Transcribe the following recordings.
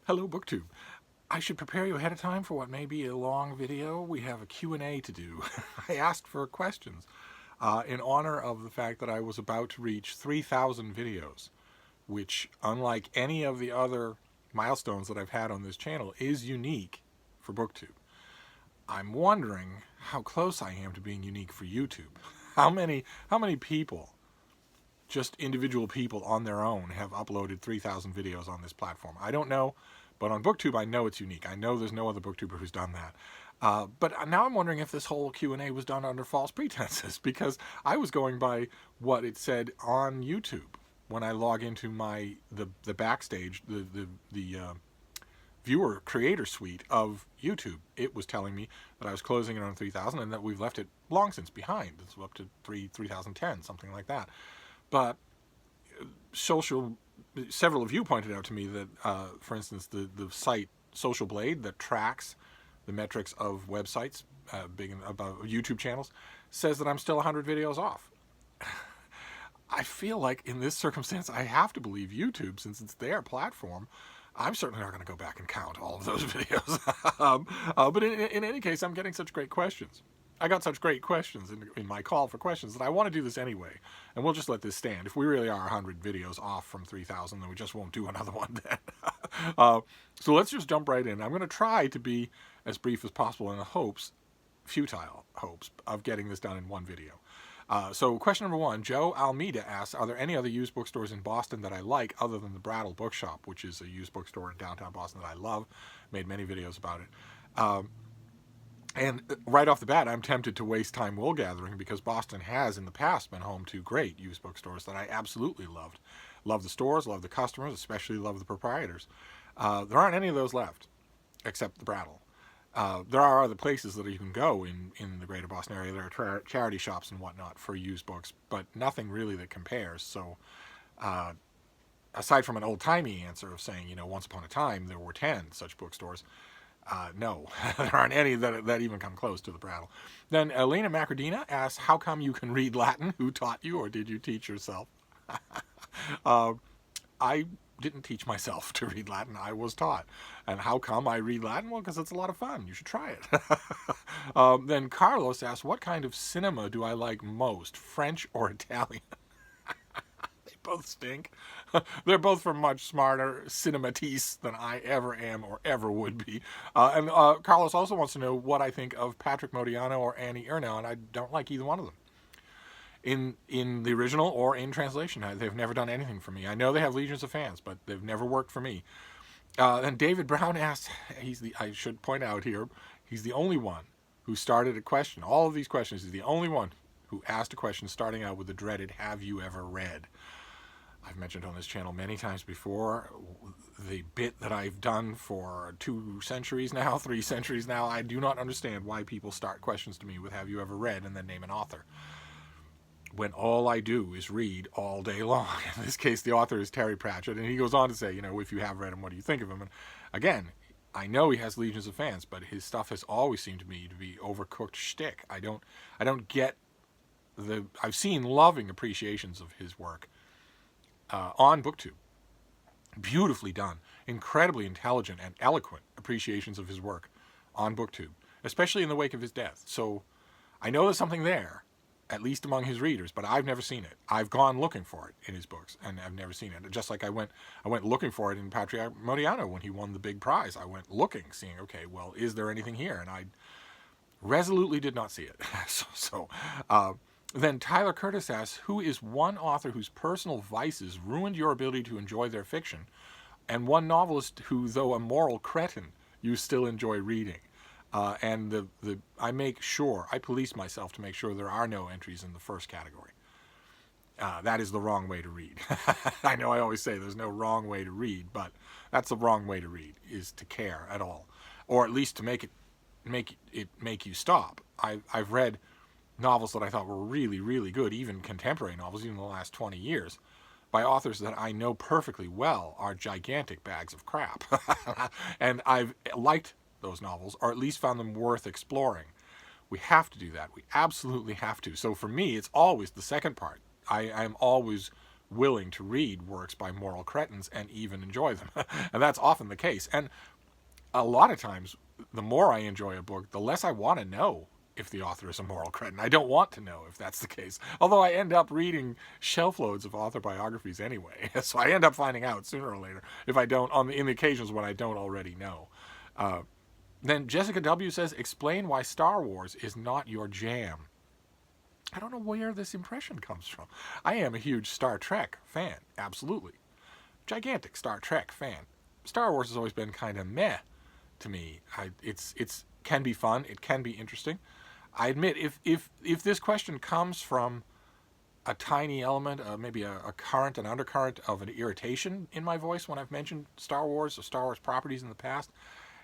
Hello, Booktube. I should prepare you ahead of time for what may be a long video. We have a Q&A to do. I asked for questions in honor of the fact that I was about to reach 3,000 videos, which, unlike any of the other milestones that I've had on this channel, is unique for Booktube. I'm wondering how close I am to being unique for YouTube. How many people, just individual people on their own, have uploaded 3,000 videos on this platform? I don't know, but on Booktube I know it's unique. I know there's no other Booktuber who's done that. But now I'm wondering if this whole Q&A was done under false pretenses, because I was going by what it said on YouTube when I log into the backstage, the viewer creator suite of YouTube. It was telling me that I was closing in on 3,000 and that we've left it long since behind. It's up to 3,010, something like that. But several of you pointed out to me that, for instance, the site Social Blade that tracks the metrics of websites, about YouTube channels, says that I'm still 100 videos off. I feel like in this circumstance I have to believe YouTube, since it's their platform. I'm certainly not going to go back and count all of those videos. But in any case, I'm getting such great questions. I got such great questions in my call for questions that I want to do this anyway. And we'll just let this stand. If we really are 100 videos off from 3,000, then we just won't do another one then. So let's just jump right in. I'm going to try to be as brief as possible in the futile hopes, of getting this done in one video. So question number one, Joe Almeida asks, are there any other used bookstores in Boston that I like other than the Brattle Bookshop, which is a used bookstore in downtown Boston that I love? Made many videos about it. And right off the bat, I'm tempted to waste time wool gathering, because Boston has in the past been home to great used bookstores that I absolutely loved. Love the stores, love the customers, especially love the proprietors. There aren't any of those left, except the Brattle. There are other places that you can go in the greater Boston area. There are charity shops and whatnot for used books, but nothing really that compares. So aside from an old-timey answer of saying, once upon a time there were 10 such bookstores, no, there aren't any that even come close to the Brattle. Then Elena Macardina asks, how come you can read Latin? Who taught you, or did you teach yourself? I didn't teach myself to read Latin. I was taught. And how come I read Latin? Well, because it's a lot of fun. You should try it. Then Carlos asks, what kind of cinema do I like most, French or Italian? They both stink. They're both for much smarter cinematistes than I ever am or ever would be. And Carlos also wants to know what I think of Patrick Modiano or Annie Ernaux, and I don't like either one of them. In the original or in translation, they've never done anything for me. I know they have legions of fans, but they've never worked for me. And David Brown asks, I should point out here, he's the only one who started a question. All of these questions, he's the only one who asked a question starting out with the dreaded, have you ever read? I've mentioned on this channel many times before the bit that I've done for 2 centuries now, 3 centuries now. I do not understand why people start questions to me with have you ever read and then name an author, when all I do is read all day long. In this case, the author is Terry Pratchett, and he goes on to say, if you have read him, what do you think of him? And again, I know he has legions of fans, but his stuff has always seemed to me to be overcooked shtick. I don't get I've seen loving appreciations of his work on Booktube. Beautifully done, incredibly intelligent and eloquent appreciations of his work on Booktube, especially in the wake of his death. So I know there's something there, at least among his readers, but I've never seen it. I've gone looking for it in his books, and I've never seen it. Just like I went looking for it in Patrick Modiano when he won the big prize. I went looking, seeing, okay, well, is there anything here? And I resolutely did not see it. Then Tyler Curtis asks, who is one author whose personal vices ruined your ability to enjoy their fiction, and one novelist who, though a moral cretin, you still enjoy reading? And I police myself to make sure there are no entries in the first category. That is the wrong way to read. I know I always say there's no wrong way to read, but that's the wrong way to read, is to care at all, or at least to make you stop. I've read novels that I thought were really, really good, even contemporary novels, even in the last 20 years, by authors that I know perfectly well are gigantic bags of crap. And I've liked those novels, or at least found them worth exploring. We have to do that. We absolutely have to. So for me, it's always the second part. I'm always willing to read works by moral cretins and even enjoy them. And that's often the case. And a lot of times, the more I enjoy a book, the less I want to know if the author is a moral cretin. I don't want to know if that's the case. Although I end up reading shelf loads of author biographies anyway. So I end up finding out sooner or later if I don't, in the occasions when I don't already know. Then Jessica W. says, explain why Star Wars is not your jam. I don't know where this impression comes from. I am a huge Star Trek fan, absolutely. Gigantic Star Trek fan. Star Wars has always been kind of meh to me. It's can be fun, it can be interesting. I admit, if this question comes from a tiny element, maybe a current, an undercurrent of an irritation in my voice when I've mentioned Star Wars or Star Wars properties in the past,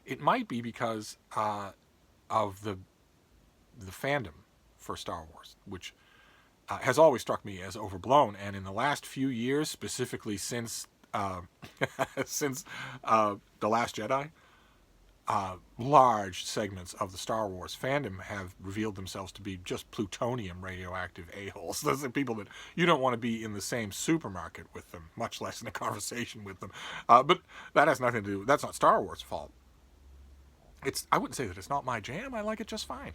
it might be because of the fandom for Star Wars, which has always struck me as overblown. And in the last few years, specifically since since The Last Jedi, large segments of the Star Wars fandom have revealed themselves to be just plutonium radioactive a-holes. Those are people that you don't want to be in the same supermarket with them, much less in a conversation with them. But that has nothing to do, that's not Star Wars' fault. I wouldn't say that it's not my jam. I like it just fine.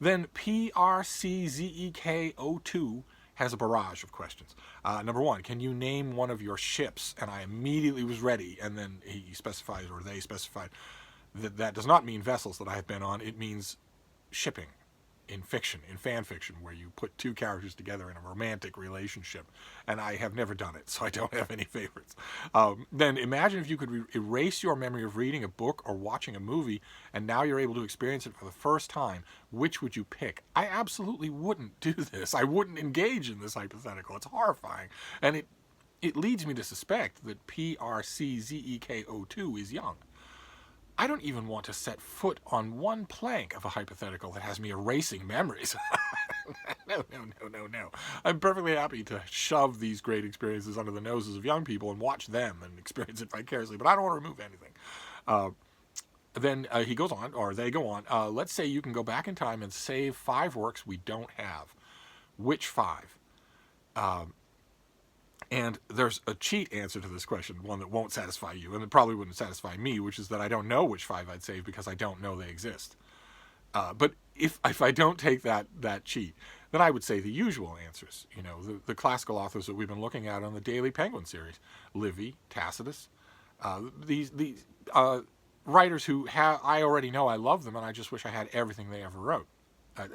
Then PRCZEK02 has a barrage of questions. Number one, can you name one of your ships? And I immediately was ready. And then he specified, or they specified, that that does not mean vessels that I have been on. It means shipping in fiction, in fan fiction, where you put two characters together in a romantic relationship. And I have never done it, so I don't have any favorites. Then imagine if you could erase your memory of reading a book or watching a movie, and now you're able to experience it for the first time. Which would you pick? I absolutely wouldn't do this. I wouldn't engage in this hypothetical. It's horrifying. And it leads me to suspect that PRCZEK02 is young. I don't even want to set foot on one plank of a hypothetical that has me erasing memories. No. I'm perfectly happy to shove these great experiences under the noses of young people and watch them and experience it vicariously, but I don't want to remove anything. Then he goes on, or they go on, let's say you can go back in time and save 5 works we don't have. Which 5? And there's a cheat answer to this question, one that won't satisfy you, and it probably wouldn't satisfy me, which is that I don't know which 5 I'd save because I don't know they exist. But if I don't take that cheat, then I would say the usual answers. You know, the classical authors that we've been looking at on the Daily Penguin series, Livy, Tacitus, these writers who I already know I love them, and I just wish I had everything they ever wrote.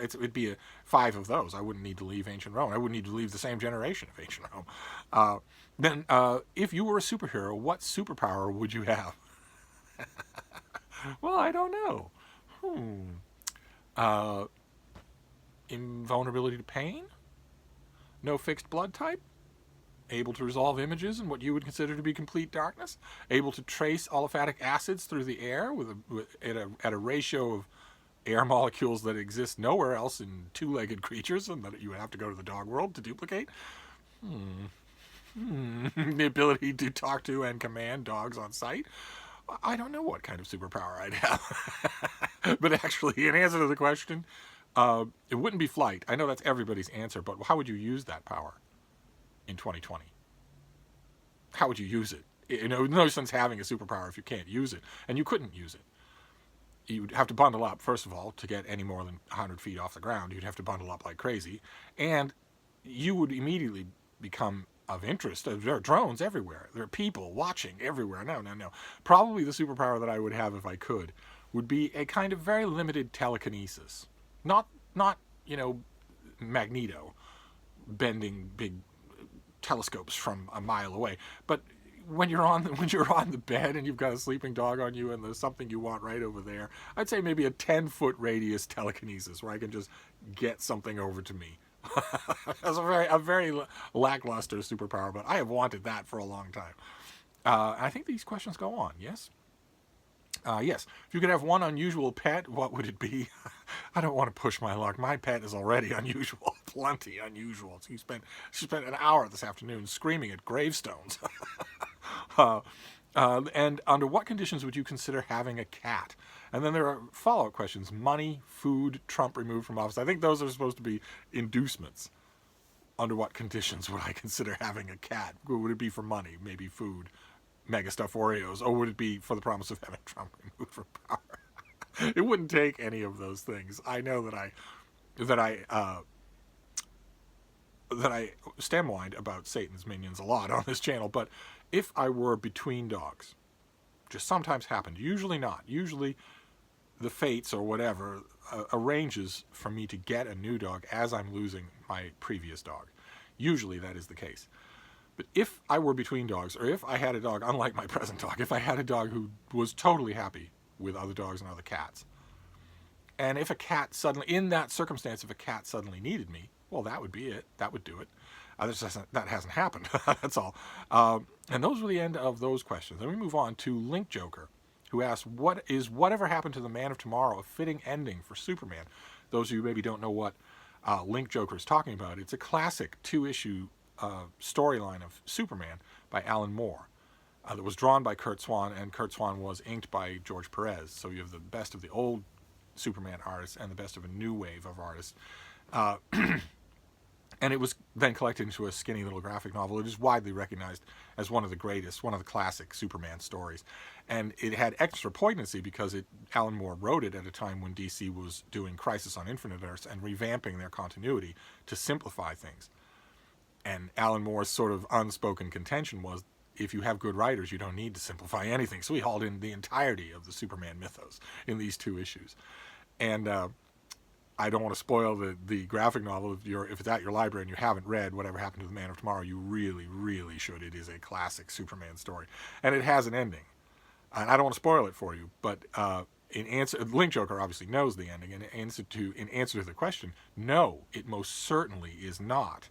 It'd be 5 of those. I wouldn't need to leave ancient Rome. I wouldn't need to leave the same generation of ancient Rome. Then, if you were a superhero, what superpower would you have? Well, I don't know. Invulnerability to pain? No fixed blood type? Able to resolve images in what you would consider to be complete darkness? Able to trace aliphatic acids through the air at a ratio of air molecules that exist nowhere else in 2-legged creatures and that you would have to go to the dog world to duplicate? The ability to talk to and command dogs on sight? I don't know what kind of superpower I'd have. But actually, in answer to the question, it wouldn't be flight. I know that's everybody's answer, but how would you use that power in 2020? How would you use it? You know, no sense having a superpower if you can't use it. And you couldn't use it. You'd have to bundle up, first of all, to get any more than 100 feet off the ground. You'd have to bundle up like crazy. And you would immediately become of interest. There are drones everywhere. There are people watching everywhere. No. Probably the superpower that I would have if I could would be a kind of very limited telekinesis. Not Magneto bending big telescopes from a mile away, but when you're on the bed and you've got a sleeping dog on you and there's something you want right over there, I'd say maybe a 10-foot radius telekinesis where I can just get something over to me. That's a very lackluster superpower, but I have wanted that for a long time. I think these questions go on, yes? Yes. If you could have one unusual pet, what would it be? I don't want to push my luck. My pet is already unusual, plenty unusual. She spent an hour this afternoon screaming at gravestones. And under what conditions would you consider having a cat? And then there are follow-up questions. Money, food, Trump removed from office. I think those are supposed to be inducements. under what conditions would I consider having a cat? Would it be for money, maybe food, mega stuffed Oreos, or would it be for the promise of having Trump removed from power? It wouldn't take any of those things. I know that I stem-whined about Satan's minions a lot on this channel, but if I were between dogs, just sometimes happened, usually not. Usually the fates or whatever arranges for me to get a new dog as I'm losing my previous dog. Usually that is the case. But if I were between dogs, or if I had a dog, unlike my present dog, if I had a dog who was totally happy with other dogs and other cats, and if a cat suddenly, in that circumstance, if a cat suddenly needed me, well, that would be it. That would do it. That hasn't happened. That's all. And those were the end of those questions. Then we move on to Link Joker, who asked, "What is Whatever Happened to the Man of Tomorrow a fitting ending for Superman?" Those of you who maybe don't know what Link Joker is talking about, it's a classic 2-issue storyline of Superman by Alan Moore that was drawn by Kurt Swan, and Kurt Swan was inked by George Perez. So you have the best of the old Superman artists and the best of a new wave of artists. And it was then collected into a skinny little graphic novel. It is widely recognized as one of the greatest, one of the classic Superman stories. And it had extra poignancy because Alan Moore wrote it at a time when DC was doing Crisis on Infinite Earths and revamping their continuity to simplify things. And Alan Moore's sort of unspoken contention was, if you have good writers, you don't need to simplify anything. So he hauled in the entirety of the Superman mythos in these 2 issues. And I don't want to spoil the graphic novel. If it's at your library and you haven't read Whatever Happened to the Man of Tomorrow, you really, really should. It is a classic Superman story. And it has an ending. And I don't want to spoil it for you, but Link Joker obviously knows the ending. And in answer to the question, no, it most certainly is not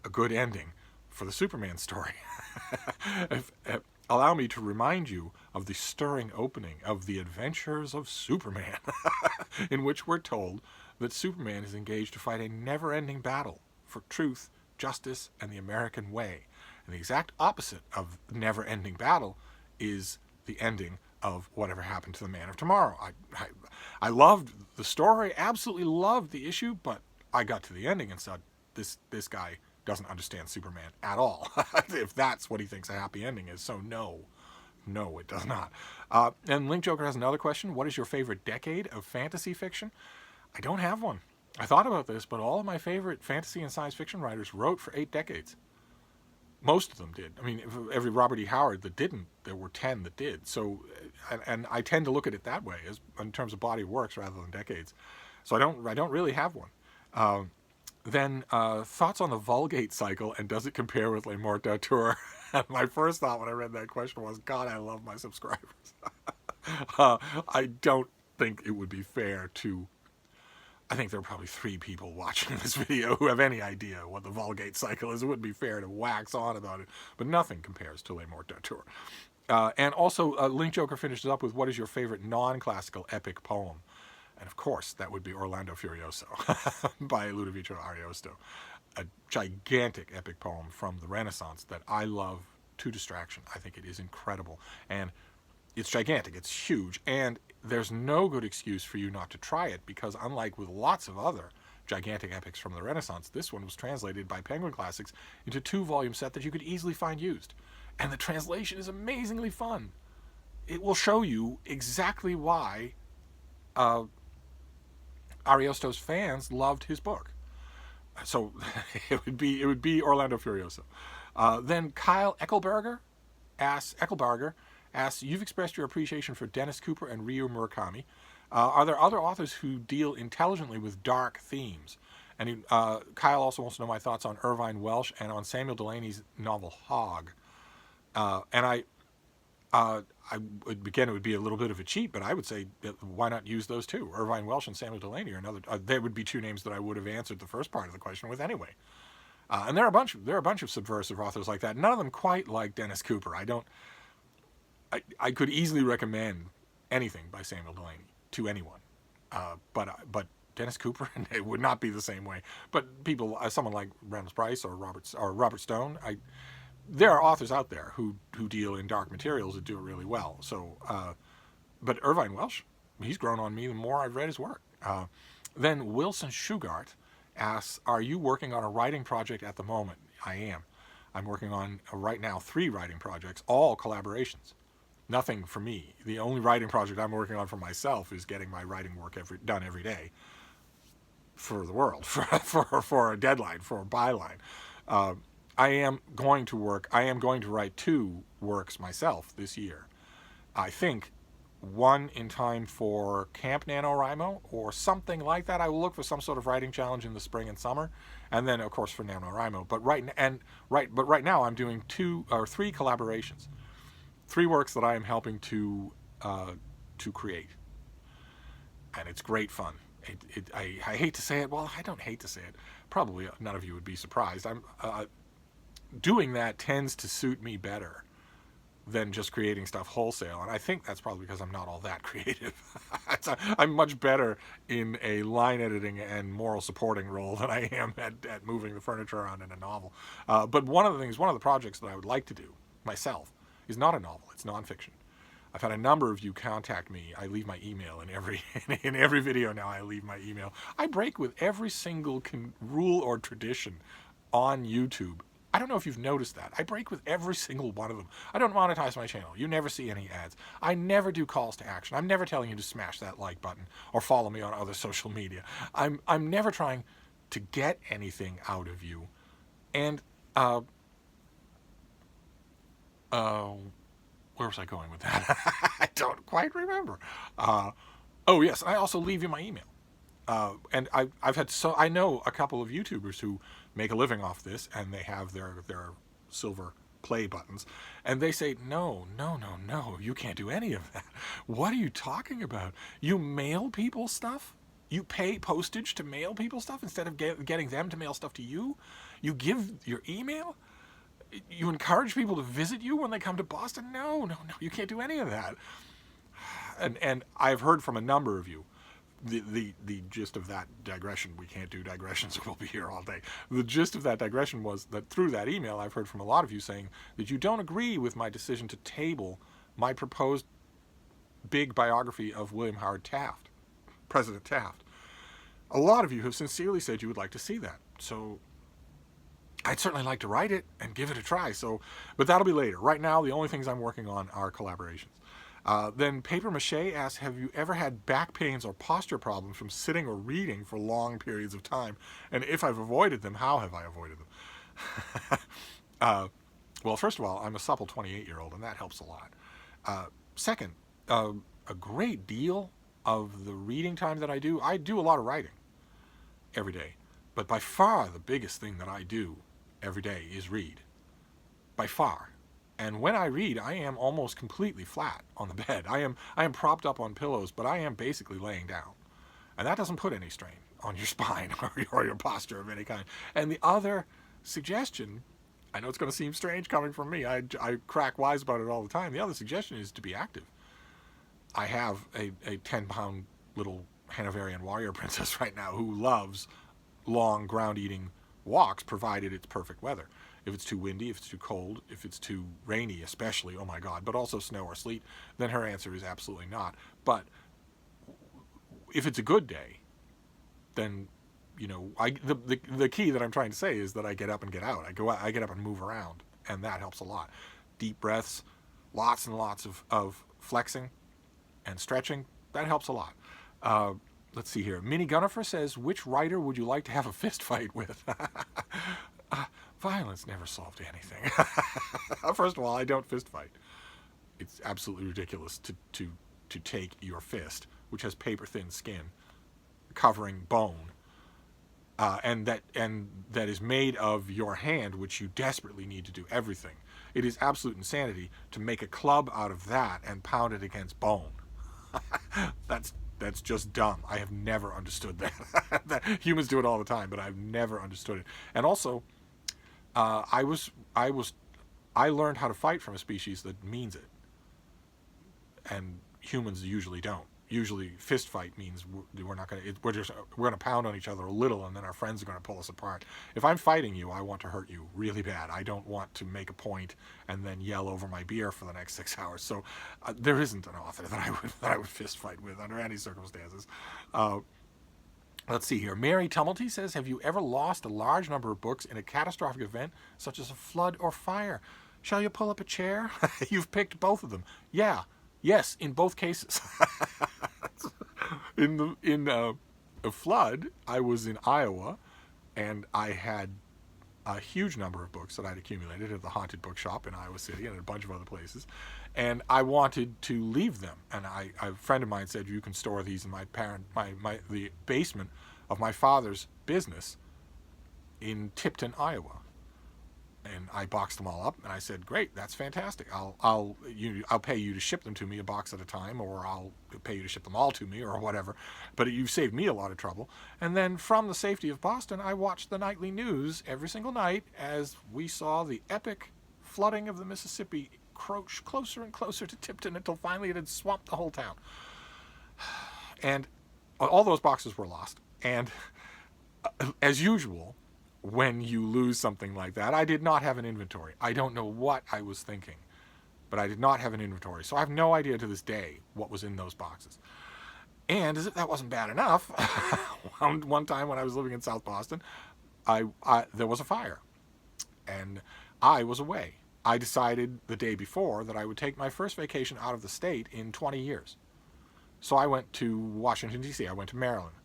a good ending for the Superman story. Allow me to remind you of the stirring opening of The Adventures of Superman, in which we're told that Superman is engaged to fight a never-ending battle for truth, justice, and the American way. And the exact opposite of never-ending battle is the ending of Whatever Happened to the Man of Tomorrow. I loved the story, absolutely loved the issue, but I got to the ending and said, this guy doesn't understand Superman at all, if that's what he thinks a happy ending is. So no, it does not. And Link Joker has another question. What is your favorite decade of fantasy fiction? I don't have one. I thought about this, but all of my favorite fantasy and science fiction writers wrote for 8 decades. Most of them did. I mean, every Robert E. Howard that didn't, there were 10 that did. So, and I tend to look at it that way, as in terms of body of works rather than decades. So I don't really have one. Then thoughts on the Vulgate cycle, and does it compare with Le Mort d'Auteur? My first thought when I read that question was, God, I love my subscribers. I don't think it would be fair to... I think there are probably 3 people watching this video who have any idea what the Vulgate cycle is. It wouldn't be fair to wax on about it, but nothing compares to Le Mort d'Auteur. And also, Link Joker finishes up with, what is your favorite non-classical epic poem? And of course, that would be Orlando Furioso by Ludovico Ariosto. A gigantic epic poem from the Renaissance that I love to distraction. I think it is incredible. And it's gigantic, it's huge, and there's no good excuse for you not to try it, because unlike with lots of other gigantic epics from the Renaissance, this one was translated by Penguin Classics into 2-volume set that you could easily find used. And the translation is amazingly fun. It will show you exactly why Ariosto's fans loved his book. So it would be Orlando Furioso. Then Kyle Eckelberger asks, you've expressed your appreciation for Dennis Cooper and Ryu Murakami. Are there other authors who deal intelligently with dark themes? And Kyle also wants to know my thoughts on Irvine Welsh and on Samuel Delaney's novel Hog. Again, it would be a little bit of a cheat, but I would say, why not use those two? Irvine Welsh and Samuel Delaney are another. There would be 2 names that I would have answered the first part of the question with anyway. And there are a bunch of subversive authors like that. None of them quite like Dennis Cooper. I could easily recommend anything by Samuel Delaney to anyone, but Dennis Cooper, it would not be the same way. But people, someone like Reynolds Price or Robert Stone, there are authors out there who deal in dark materials that do it really well. So, but Irvine Welsh, he's grown on me the more I've read his work. Then Wilson Shugart asks, are you working on a writing project at the moment? I am. I'm working on, right now, 3 writing projects, all collaborations. Nothing for me. The only writing project I'm working on for myself is getting my writing work done every day for the world, for a deadline, for a byline. Uh, I am going to write 2 works myself this year. I think one in time for Camp NaNoWriMo or something like that. I will look for some sort of writing challenge in the spring and summer, and then of course for NaNoWriMo. But right now I'm doing 2 or 3 collaborations, 3 works that I am helping to create, and it's great fun. I hate to say it. Well, I don't hate to say it. Probably none of you would be surprised. I'm doing that tends to suit me better than just creating stuff wholesale. And I think that's probably because I'm not all that creative. I'm much better in a line editing and moral supporting role than I am at moving the furniture around in a novel. But one of the projects that I would like to do myself is not a novel, it's nonfiction. I've had a number of you contact me. I leave my email in every video now. I leave my email. I break with every single rule or tradition on YouTube. I don't know if you've noticed that. I break with every single one of them. I don't monetize my channel. You never see any ads. I never do calls to action. I'm never telling you to smash that like button or follow me on other social media. I'm never trying to get anything out of you. And where was I going with that? I don't quite remember. Oh yes, I also leave you my email. And I know a couple of YouTubers who make a living off this, and they have their silver play buttons, and they say, no, you can't do any of that. What are you talking about? You mail people stuff? You pay postage to mail people stuff instead of getting them to mail stuff to you? You give your email? You encourage people to visit you when they come to Boston? No, you can't do any of that. And I've heard from a number of you. The gist of that digression, we can't do digressions, we'll be here all day. The gist of that digression was that through that email, I've heard from a lot of you saying that you don't agree with my decision to table my proposed big biography of William Howard Taft, President Taft. A lot of you have sincerely said you would like to see that. So I'd certainly like to write it and give it a try. But that'll be later. Right now, the only things I'm working on are collaborations. Then Paper Mache asks, have you ever had back pains or posture problems from sitting or reading for long periods of time? And if I've avoided them, how have I avoided them? Well, first of all, I'm a supple 28-year-old, and that helps a lot. Second, a great deal of the reading time that I do a lot of writing every day. But by far the biggest thing that I do every day is read. By far. And when I read, I am almost completely flat on the bed. I am propped up on pillows, but I am basically laying down. And that doesn't put any strain on your spine or your posture of any kind. And the other suggestion, I know it's going to seem strange coming from me. I crack wise about it all the time. The other suggestion is to be active. I have a 10-pound little Hanoverian warrior princess right now who loves long ground-eating walks, provided it's perfect weather. If it's too windy, if it's too cold, if it's too rainy especially, oh my God, but also snow or sleet, then her answer is absolutely not. But if it's a good day, then, the key that I'm trying to say is that I get up and get out. I get up and move around, and that helps a lot. Deep breaths, lots and lots of flexing and stretching, that helps a lot. Let's see here. Minnie Gunnifer says, which writer would you like to have a fist fight with? Violence never solved anything. First of all, I don't fist fight. It's absolutely ridiculous to take your fist, which has paper-thin skin, covering bone, and that is made of your hand, which you desperately need to do everything. It is absolute insanity to make a club out of that and pound it against bone. That's just dumb. I have never understood that. Humans do it all the time, but I've never understood it. And also, I learned how to fight from a species that means it, and humans usually don't. Usually, fist fight means we're gonna pound on each other a little, and then our friends are gonna pull us apart. If I'm fighting you, I want to hurt you really bad. I don't want to make a point and then yell over my beer for the next 6 hours. So there isn't an author that I would fist fight with under any circumstances. Let's see here. Mary Tumulty says, have you ever lost a large number of books in a catastrophic event, such as a flood or fire? Shall you pull up a chair? You've picked both of them. Yeah. Yes, in both cases. In a flood, I was in Iowa, and I had a huge number of books that I'd accumulated at the Haunted Bookshop in Iowa City and a bunch of other places, and I wanted to leave them. And a friend of mine said, "You can store these in the basement of my father's business in Tipton, Iowa." And I boxed them all up, and I said, "Great, that's fantastic. I'll pay you to ship them to me a box at a time, or I'll pay you to ship them all to me, or whatever. But you've saved me a lot of trouble." And then, from the safety of Boston, I watched the nightly news every single night as we saw the epic flooding of the Mississippi crouch closer and closer to Tipton until finally it had swamped the whole town. And all those boxes were lost. And as usual, when you lose something like that, I did not have an inventory. I don't know what I was thinking, but I did not have an inventory. So I have no idea to this day what was in those boxes. And as if that wasn't bad enough, one time when I was living in South Boston, there was a fire, and I was away. I decided the day before that I would take my first vacation out of the state in 20 years. So I went to Washington, D.C. I went to Maryland.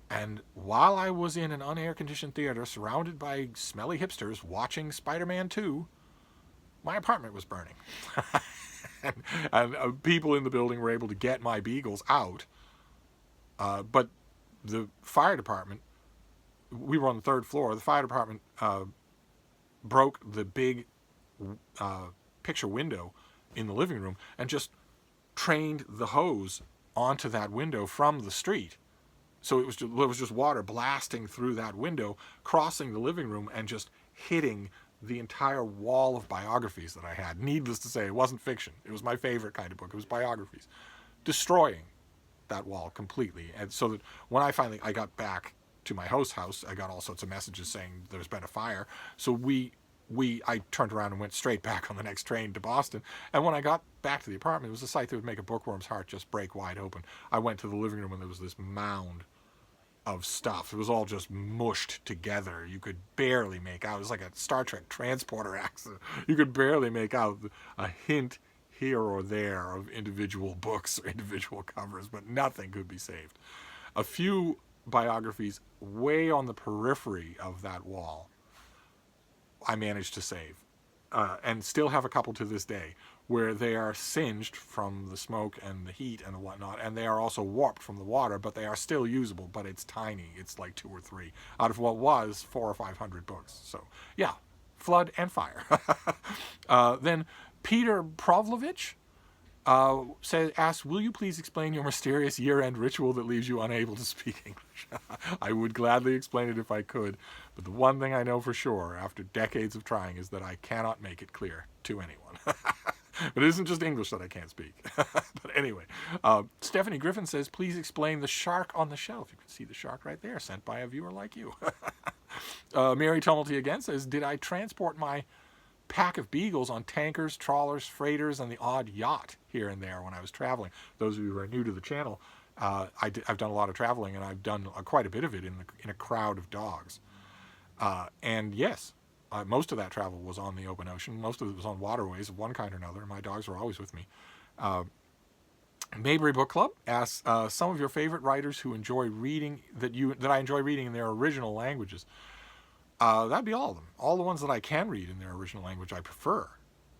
And while I was in an unair-conditioned theater surrounded by smelly hipsters watching Spider-Man 2, my apartment was burning. and people in the building were able to get my beagles out. But the fire department, we were on the third floor, the fire department broke the big picture window in the living room and just trained the hose onto that window from the street. So it was just water blasting through that window, crossing the living room, and just hitting the entire wall of biographies that I had. Needless to say, it wasn't fiction. It was my favorite kind of book. It was biographies. Destroying that wall completely. And so that when I got back to my host house, I got all sorts of messages saying there's been a fire. So I turned around and went straight back on the next train to Boston. And when I got back to the apartment, it was a sight that would make a bookworm's heart just break wide open. I went to the living room and there was this mound of stuff. It was all just mushed together. You could barely make out. It was like a Star Trek transporter accident. You could barely make out a hint here or there of individual books or individual covers, but nothing could be saved. A few biographies way on the periphery of that wall I managed to save, and still have a couple to this day, where they are singed from the smoke and the heat and the whatnot, and they are also warped from the water, but they are still usable, but it's tiny. It's like 2 or 3 out of what was 400 or 500 books. So, yeah, flood and fire. Then Peter Provlovich asks, will you please explain your mysterious year-end ritual that leaves you unable to speak English? I would gladly explain it if I could, but the one thing I know for sure, after decades of trying, is that I cannot make it clear to anyone. But it isn't just English that I can't speak. But anyway, Stephanie Griffin says, please explain the shark on the shelf. You can see the shark right there, sent by a viewer like you. Mary Tumulty again says, did I transport my pack of beagles on tankers, trawlers, freighters, and the odd yacht here and there when I was traveling? Those of you who are new to the channel, I've done a lot of traveling, and I've done quite a bit of it in a crowd of dogs. And yes, most of that travel was on the open ocean. Most of it was on waterways of one kind or another. My dogs were always with me. Maybury Book Club asks some of your favorite writers who enjoy reading that I enjoy reading in their original languages. That'd be all of them. All the ones that I can read in their original language, I prefer.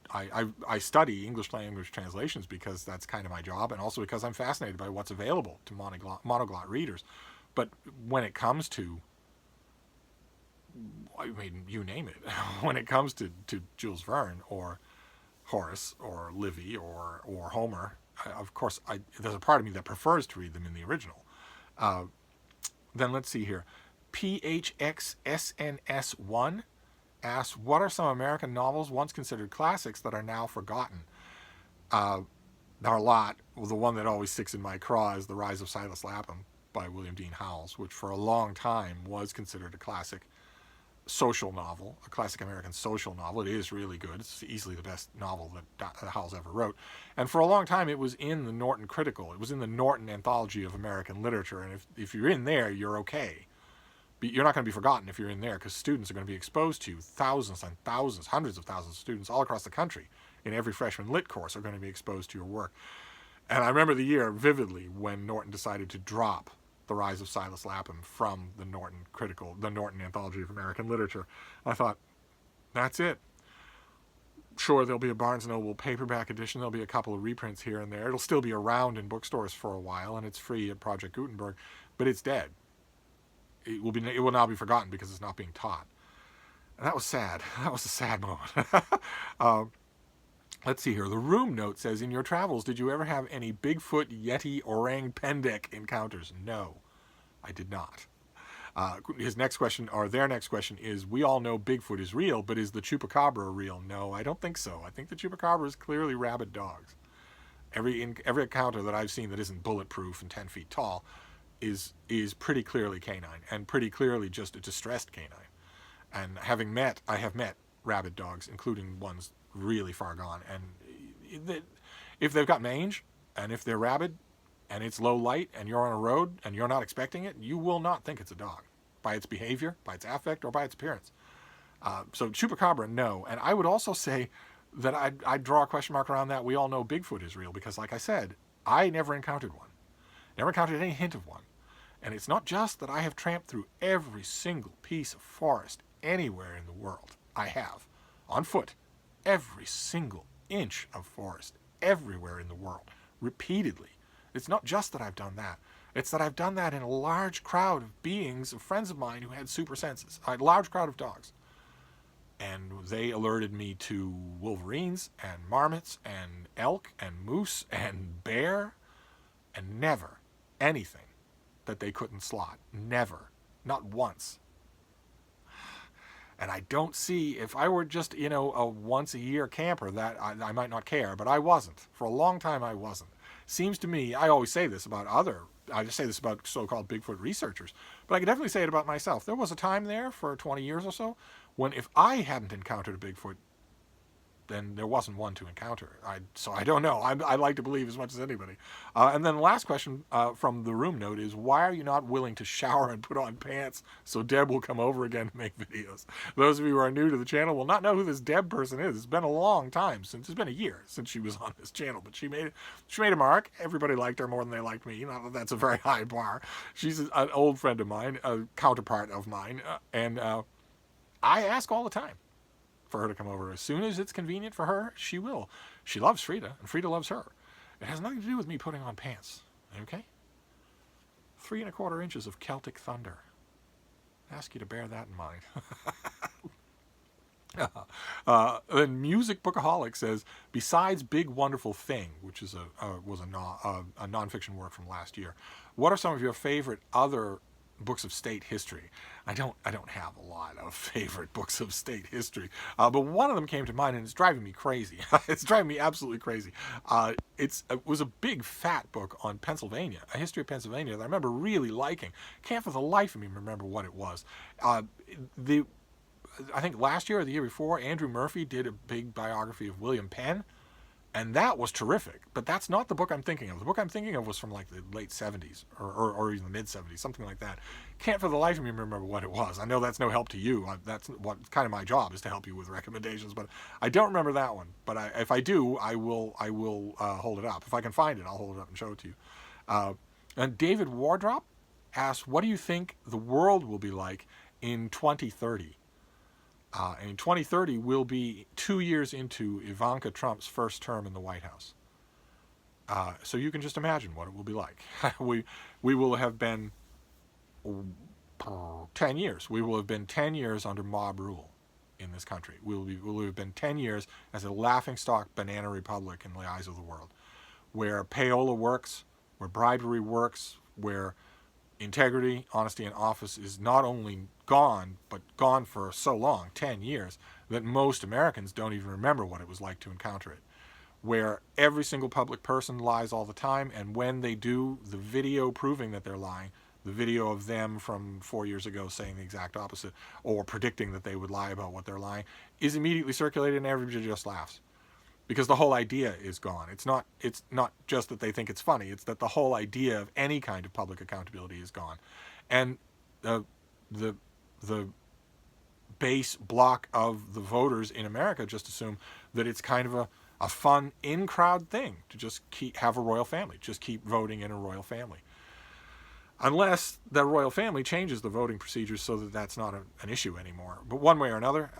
I study English language translations because that's kind of my job, and also because I'm fascinated by what's available to monoglot readers. But when it comes to, I mean, you name it, when it comes to Jules Verne or Horace or Livy or Homer, of course, there's a part of me that prefers to read them in the original. Then let's see here. PHXSNS1 asks, what are some American novels once considered classics that are now forgotten? There are a lot. Well, the one that always sticks in my craw is The Rise of Silas Lapham by William Dean Howells, which for a long time was considered a classic social novel, a classic American social novel. It is really good. It's easily the best novel that Howells ever wrote. And for a long time, it was in the Norton Critical. It was in the Norton Anthology of American Literature. And if you're in there, you're okay. You're not going to be forgotten if you're in there, because students are going to be exposed to thousands and thousands, hundreds of thousands of students all across the country in every freshman lit course are going to be exposed to your work. And I remember the year vividly when Norton decided to drop The Rise of Silas Lapham from the Norton Anthology of American Literature. I thought, that's it. Sure, there'll be a Barnes & Noble paperback edition. There'll be a couple of reprints here and there. It'll still be around in bookstores for a while, and it's free at Project Gutenberg, but it's dead. It will now be forgotten because it's not being taught. And that was sad. That was a sad moment. Let's see here. The Room note says, in your travels, did you ever have any Bigfoot, Yeti, Orang Pendek encounters? No, I did not. Their next question is, we all know Bigfoot is real, but is the Chupacabra real? No, I don't think so. I think the Chupacabra is clearly rabid dogs. Every encounter that I've seen that isn't bulletproof and 10 feet tall is pretty clearly canine, and pretty clearly just a distressed canine. And I have met rabid dogs, including ones really far gone, and if they've got mange, and if they're rabid, and it's low light, and you're on a road, and you're not expecting it, you will not think it's a dog, by its behavior, by its affect, or by its appearance. So Chupacabra, no. And I would also say that I'd draw a question mark around that. We all know Bigfoot is real, because like I said, I never encountered one. Never encountered any hint of one. And it's not just that I have tramped through every single piece of forest anywhere in the world. I have, on foot, every single inch of forest everywhere in the world, repeatedly. It's not just that I've done that. It's that I've done that in a large crowd of beings, of friends of mine who had super senses. A large crowd of dogs. And they alerted me to wolverines and marmots and elk and moose and bear, and never anything that they couldn't slot. Never. Not once. And I don't see, if I were just, a once-a-year camper, that I might not care, but I wasn't. For a long time, I wasn't. Seems to me, I always say this about I just say this about so-called Bigfoot researchers, but I can definitely say it about myself. There was a time there for 20 years or so when if I hadn't encountered a Bigfoot, then there wasn't one to encounter. So I don't know. I like to believe as much as anybody. And then the last question from the Room note is, why are you not willing to shower and put on pants so Deb will come over again to make videos? Those of you who are new to the channel will not know who this Deb person is. It's been a long time it's been a year since she was on this channel, but she made a mark. Everybody liked her more than they liked me. Not that that's a very high bar. She's an old friend of mine, a counterpart of mine, and I ask all the time for her to come over. As soon as it's convenient for her, she will. She loves Frida, and Frida loves her. It has nothing to do with me putting on pants. Okay? 3 1/4 inches of Celtic thunder. I ask you to bear that in mind. Then Music Bookaholic says, besides Big Wonderful Thing, which is was a nonfiction work from last year, what are some of your favorite other books of state history? I don't have a lot of favorite books of state history, but one of them came to mind, and it's driving me crazy. It's driving me absolutely crazy. It was a big fat book on Pennsylvania, a history of Pennsylvania, that I remember really liking. Can't for the life of me remember what it was. I think last year or the year before, Andrew Murphy did a big biography of William Penn, and that was terrific. But that's not the book I'm thinking of. The book I'm thinking of was from like the late 70s or even the mid 70s, something like that. Can't for the life of me remember what it was. I know that's no help to you. That's what kind of my job is, to help you with recommendations. But I don't remember that one. But if I do, I will hold it up. If I can find it, I'll hold it up and show it to you. And David Wardrop asks, what do you think the world will be like in 2030? And in 2030, we'll be 2 years into Ivanka Trump's first term in the White House. So you can just imagine what it will be like. We will have been 10 years. We will have been 10 years under mob rule in this country. We will have been 10 years as a laughingstock banana republic in the eyes of the world, where payola works, where bribery works, where integrity, honesty, and office is not only gone, but gone for so long, 10 years, that most Americans don't even remember what it was like to encounter it. Where every single public person lies all the time, and when they do, the video proving that they're lying the video of them from 4 years ago saying the exact opposite or predicting that they would lie about what they're lying is immediately circulated and everybody just laughs. Because the whole idea is gone. It's not just that they think it's funny, it's that the whole idea of any kind of public accountability is gone. And the base block of the voters in America just assume that it's kind of a fun in-crowd thing to just have a royal family, just keep voting in a royal family. Unless the royal family changes the voting procedures so that that's not an issue anymore. But one way or another,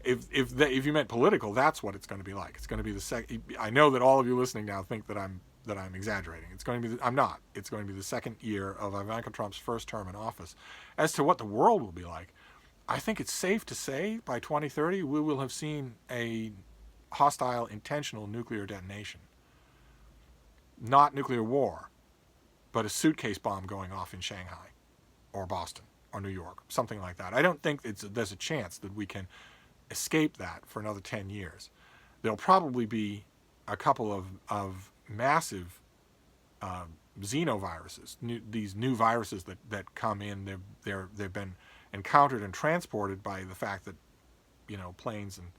if you meant political, that's what it's going to be like. It's going to be the second. I know that all of you listening now think that I'm exaggerating. It's going to be. I'm not. It's going to be the second year of Ivanka Trump's first term in office. As to what the world will be like, I think it's safe to say by 2030 we will have seen a hostile, intentional nuclear detonation. Not nuclear war, but a suitcase bomb going off in Shanghai or Boston or New York, something like that. I don't think there's a chance that we can escape that for another 10 years. There'll probably be a couple of massive xenoviruses, these new viruses that come in. They've been encountered and transported by the fact that, planes and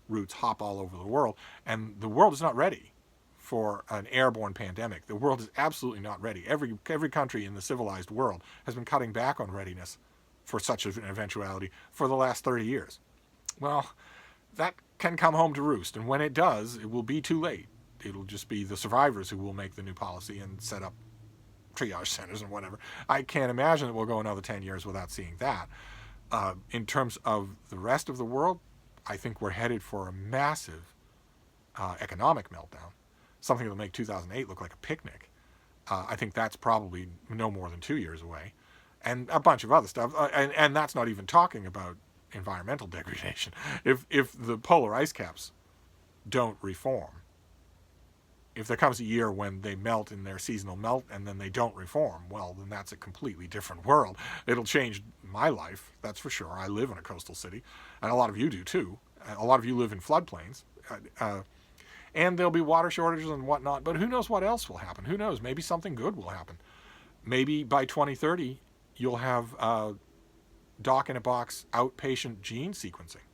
routes hop all over the world, and the world is not ready for an airborne pandemic. The world is absolutely not ready. Every country in the civilized world has been cutting back on readiness for such an eventuality for the last 30 years. Well, that can come home to roost, and when it does, it will be too late. It'll just be the survivors who will make the new policy and set up triage centers and whatever. I can't imagine that we'll go another 10 years without seeing that. In terms of the rest of the world, I think we're headed for a massive economic meltdown, something that'll make 2008 look like a picnic. I think that's probably no more than 2 years away, and a bunch of other stuff. And that's not even talking about environmental degradation. If the polar ice caps don't reform, if there comes a year when they melt in their seasonal melt and then they don't reform, well, then that's a completely different world. It'll change my life, that's for sure. I live in a coastal city, and a lot of you do too. A lot of you live in floodplains. And there'll be water shortages and whatnot, but who knows what else will happen? Who knows? Maybe something good will happen. Maybe by 2030, you'll have doc-in-a-box outpatient gene sequencing,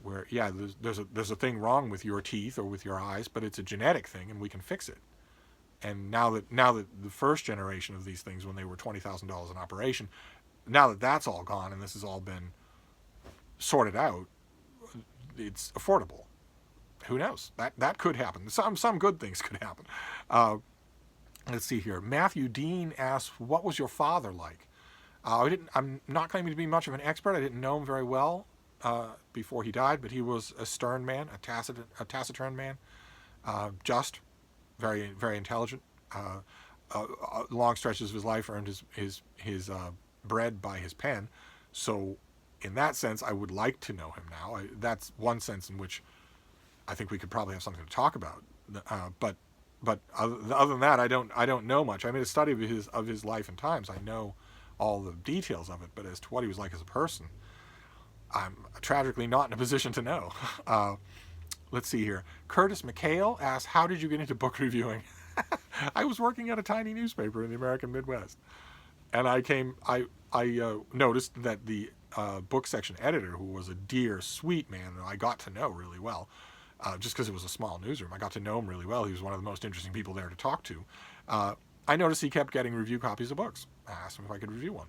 where, yeah, there's a thing wrong with your teeth or with your eyes, but it's a genetic thing, and we can fix it. And now that the first generation of these things, when they were $20,000 an operation, now that that's all gone and this has all been sorted out, it's affordable. Who knows? That could happen. Some good things could happen. Let's see here. Matthew Dean asks, "What was your father like?" I'm not claiming to be much of an expert. I didn't know him very well before he died, but he was a stern man, a taciturn man, just, very, very intelligent. Long stretches of his life earned his bread by his pen. So, in that sense, I would like to know him now. That's one sense in which I think we could probably have something to talk about. But other than that, I don't know much. I made a study of his life and times. I know all the details of it, but as to what he was like as a person, I'm tragically not in a position to know. Let's see here. Curtis McHale asks, "How did you get into book reviewing?" I was working at a tiny newspaper in the American Midwest, and I noticed that the book section editor, who was a dear, sweet man, and I got to know really well, just because it was a small newsroom. I got to know him really well. He was one of the most interesting people there to talk to. I noticed he kept getting review copies of books. I asked him if I could review one.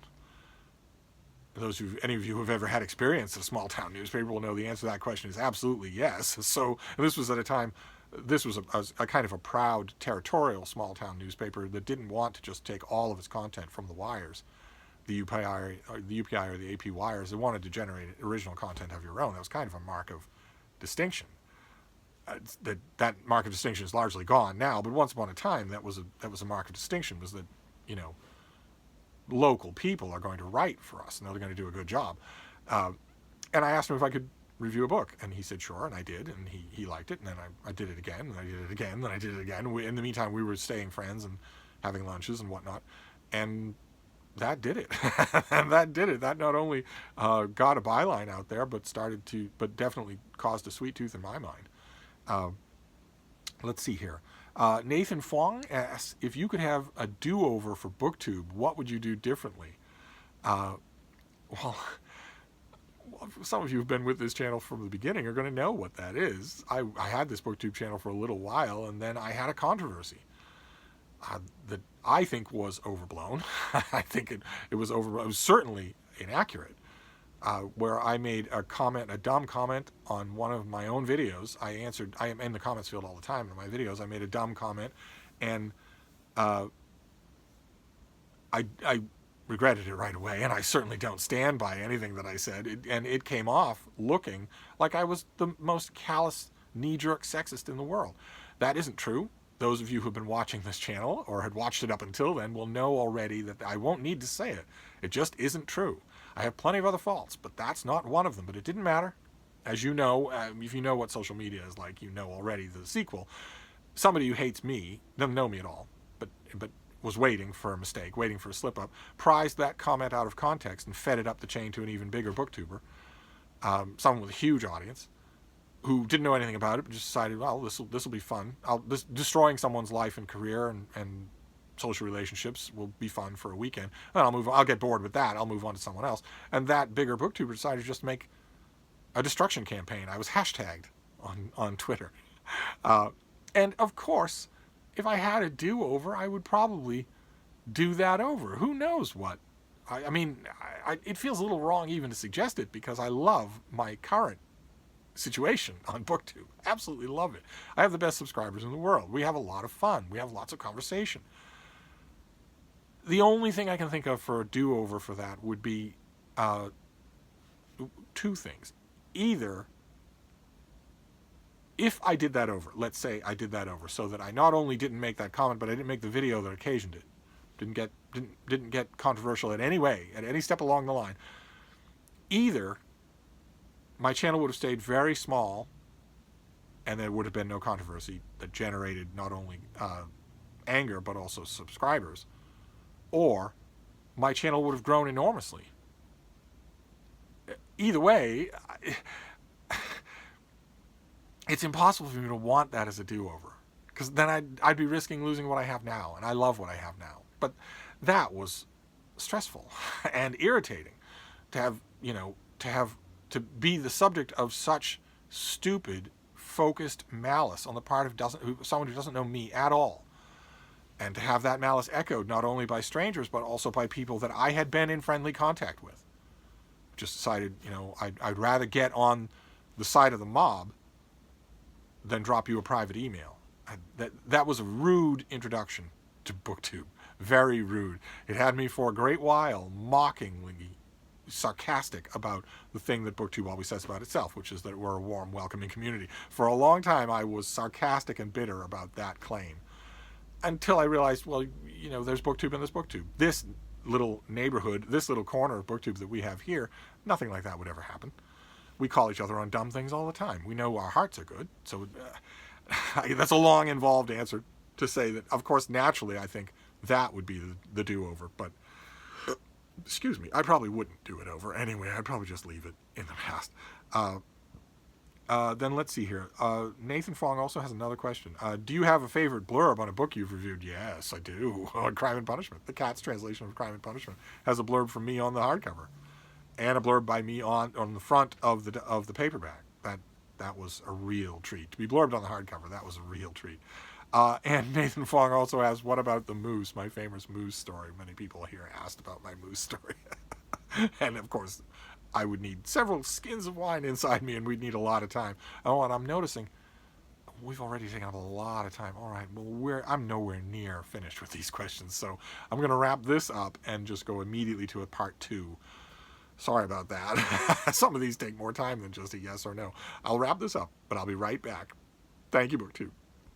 Any of you who have ever had experience at a small town newspaper will know the answer to that question is absolutely yes. So this was at a time, this was a kind of a proud, territorial small town newspaper that didn't want to just take all of its content from the wires, the UPI or the AP wires. They wanted to generate original content of your own. That was kind of a mark of distinction. That mark of distinction is largely gone now, but once upon a time that was a mark of distinction, was that, local people are going to write for us and they're going to do a good job. And I asked him if I could review a book, and he said sure, and I did, and he liked it, and then I did it again, and I did it again, and I did it again. In the meantime, we were staying friends and having lunches and whatnot, and that did it. And that did it. That not only got a byline out there, but definitely caused a sweet tooth in my mind. Let's see here. Nathan Fong asks, if you could have a do-over for Booktube, what would you do differently? Well, some of you who've been with this channel from the beginning are going to know what that is. I had this Booktube channel for a little while, and then I had a controversy that I think was overblown. I think it was overblown. It was certainly inaccurate. Where I made a dumb comment on one of my own videos. I am in the comments field all the time in my videos. I made a dumb comment, and I regretted it right away, and I certainly don't stand by anything that I said. And it came off looking like I was the most callous, knee-jerk sexist in the world. That isn't true. Those of you who have been watching this channel, or had watched it up until then, will know already that I won't need to say it. It just isn't true. I have plenty of other faults, but that's not one of them. But it didn't matter. As you know, if you know what social media is like, you know already the sequel. Somebody who hates me, doesn't know me at all, but was waiting for a mistake, waiting for a slip-up, prized that comment out of context and fed it up the chain to an even bigger booktuber, someone with a huge audience, who didn't know anything about it, but just decided, well, this will be fun. Destroying someone's life and career and social relationships will be fun for a weekend. Then I'll get bored with that. I'll move on to someone else. And that bigger booktuber decided to just make a destruction campaign. I was hashtagged on Twitter. And of course, if I had a do-over, I would probably do that over. Who knows what? I mean, it feels a little wrong even to suggest it, because I love my current situation on Booktube. Absolutely love it. I have the best subscribers in the world. We have a lot of fun. We have lots of conversation. The only thing I can think of for a do-over for that would be two things. Either, if I did that over, let's say I did that over, so that I not only didn't make that comment, but I didn't make the video that occasioned it, didn't get controversial in any way, at any step along the line, either my channel would have stayed very small, and there would have been no controversy that generated not only anger, but also subscribers, or my channel would have grown enormously. Either way, it's impossible for me to want that as a do-over, because then I'd be risking losing what I have now, and I love what I have now. But that was stressful and irritating to be the subject of such stupid, focused malice on the part of someone who doesn't know me at all. And to have that malice echoed not only by strangers, but also by people that I had been in friendly contact with. Just decided, I'd rather get on the side of the mob than drop you a private email. That was a rude introduction to Booktube. Very rude. It had me for a great while mockingly sarcastic about the thing that Booktube always says about itself, which is that we're a warm, welcoming community. For a long time, I was sarcastic and bitter about that claim. Until I realized, well, there's Booktube and there's Booktube. This little neighborhood, this little corner of Booktube that we have here, nothing like that would ever happen. We call each other on dumb things all the time. We know our hearts are good. So that's a long, involved answer to say that, of course, naturally, I think that would be the do-over. But, excuse me, I probably wouldn't do it over anyway. I'd probably just leave it in the past. Then let's see here. Nathan Fong also has another question. Do you have a favorite blurb on a book you've reviewed? Yes, I do. On Crime and Punishment. The Cat's translation of Crime and Punishment has a blurb from me on the hardcover, and a blurb by me on the front of the paperback. That was a real treat. To be blurbed on the hardcover, that was a real treat. And Nathan Fong also asks, what about the moose, my famous moose story? Many people here asked about my moose story. And of course, I would need several skins of wine inside me, and we'd need a lot of time. Oh, and I'm noticing we've already taken up a lot of time. All right, well, I'm nowhere near finished with these questions, so I'm going to wrap this up and just go immediately to a part 2. Sorry about that. Some of these take more time than just a yes or no. I'll wrap this up, but I'll be right back. Thank you, Booktube.